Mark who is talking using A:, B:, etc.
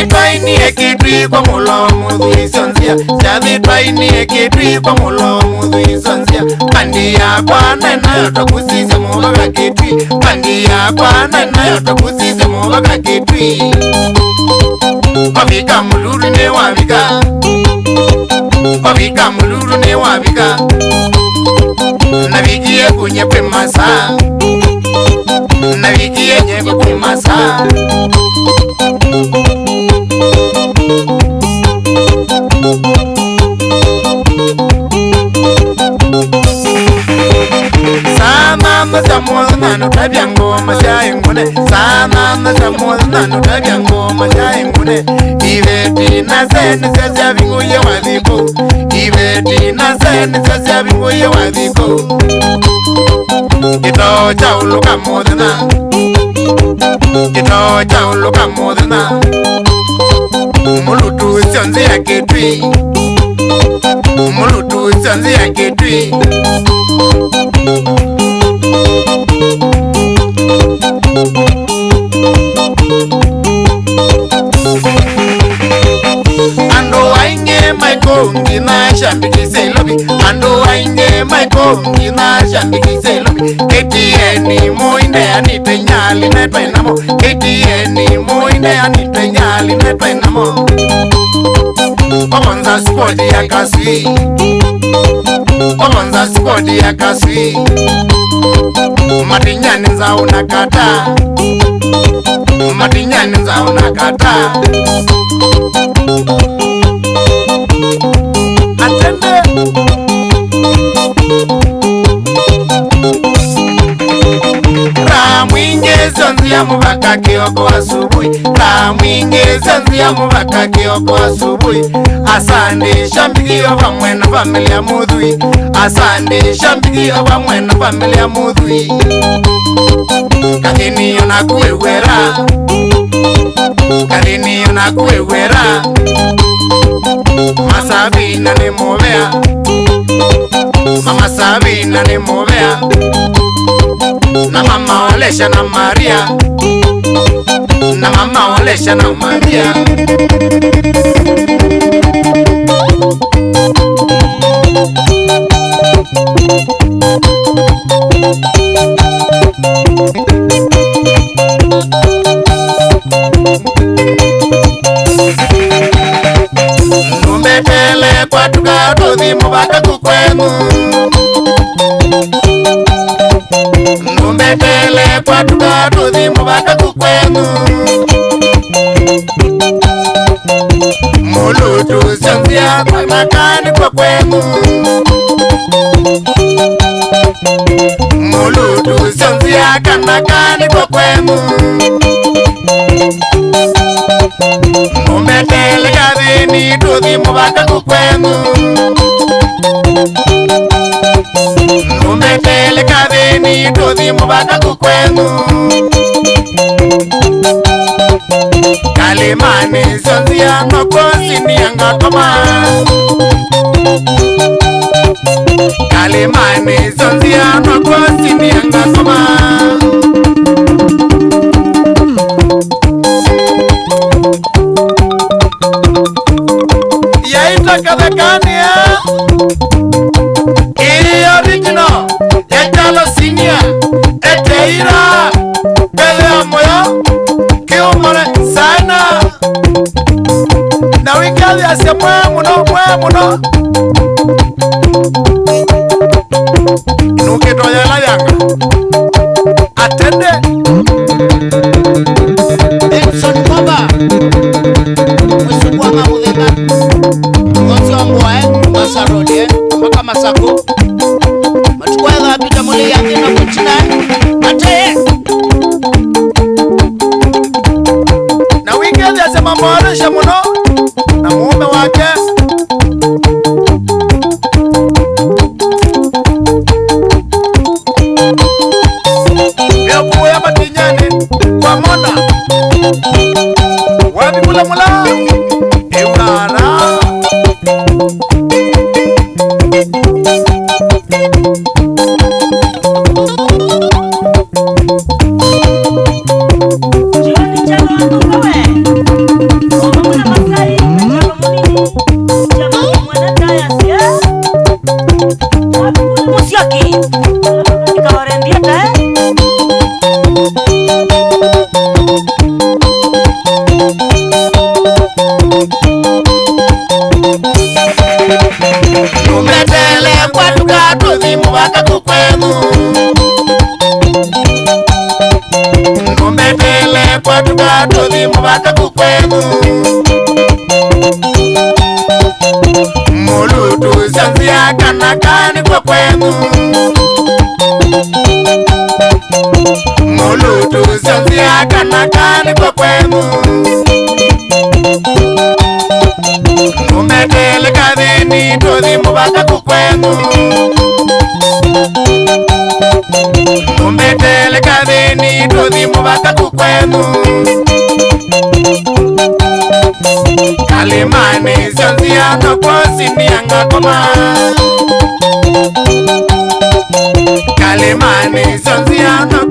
A: Twaini ekitwi kwa mulo mudhuisonzia Chathi twaini ekitwi kwa mulo mudhuisonzia Pandi ya kwa nayo tokusise mubaga kitwi Pandi ya kwa nayo tokusise mubaga kitwi Wabika muluru ne wabika Wabika muluru ne wabika Navigie kunyepe masa Navigie nyepe kumasa Sama masamuza no tabyango masayingune Sama masamuza no tabyango masayingune Iveti naseni sasa binguye wadiko Iveti naseni sasa binguye wadiko Kito cha uluka modena Kito cha uluka modena Mulutu sionzi ya kitwi Mulutu sionzi ya kitwi Ando wainge maikongi na shambikise lobi Ando wainge maikongi na shambikise lobi KTN muinde anite nyali netwa inamo KTN muinde anite nyali netwa inamo Omonza sport ya kaswi Omonza sport ya kaswi Matinyani nza unakata Matinyani nza unakata Atende Ramwinge zonzia mubaka kioko asubui Ramwinge zonzia mubaka kioko asubui Asande shambiki oba mwena familia mudhui Asande shambiki oba mwena familia mudhui Kadini yona kuwewera Kadini yona kuwewera Masabina ni mobea Mama Sabina ni mobea Na mama Olesha na Maria Na mama Olesha na Maria Numbetele kwa tukatothi mubaka kukwenu Numbetele kwa tukatothi mubaka kukwenu Mulutu sionzia kwa makani kwa kwenu Mulutu sionzia kanakani kwa kwenu Numbetele kadhini tuthi mubaka kukwenu Numbetele kadhini tuthi mubaka kukwenu Kalimani sionzia nokosi niangakoma Kalimani sionzia nokosi niangakoma Yaita kadakania Iri original Etalo senior Eteira Bele amoyo Kiumone sana Na wikali asya mwe muno Nuke toya la yanga Atende
B: Edson Koba Mwisugua mamudhika Gonzongwa Masarodi Maka Masako Matukweza pita muli yangi na kuchina Ateye
A: Na wikali asya mamoresha muno Na muume wake Vyokuwa ya matinyani Kwa mona Wabi mula Eunara Mulutu sanzia kanakani kwa kwenu. Mulutu sanzia kanakani kwa kwenu. Umetele kadheni tozi mubaka kukwenu. Umetele kadheni tozi mubaka kukwenu. Kalimani sanzia no posi nianga koma. Kalimani sanzia no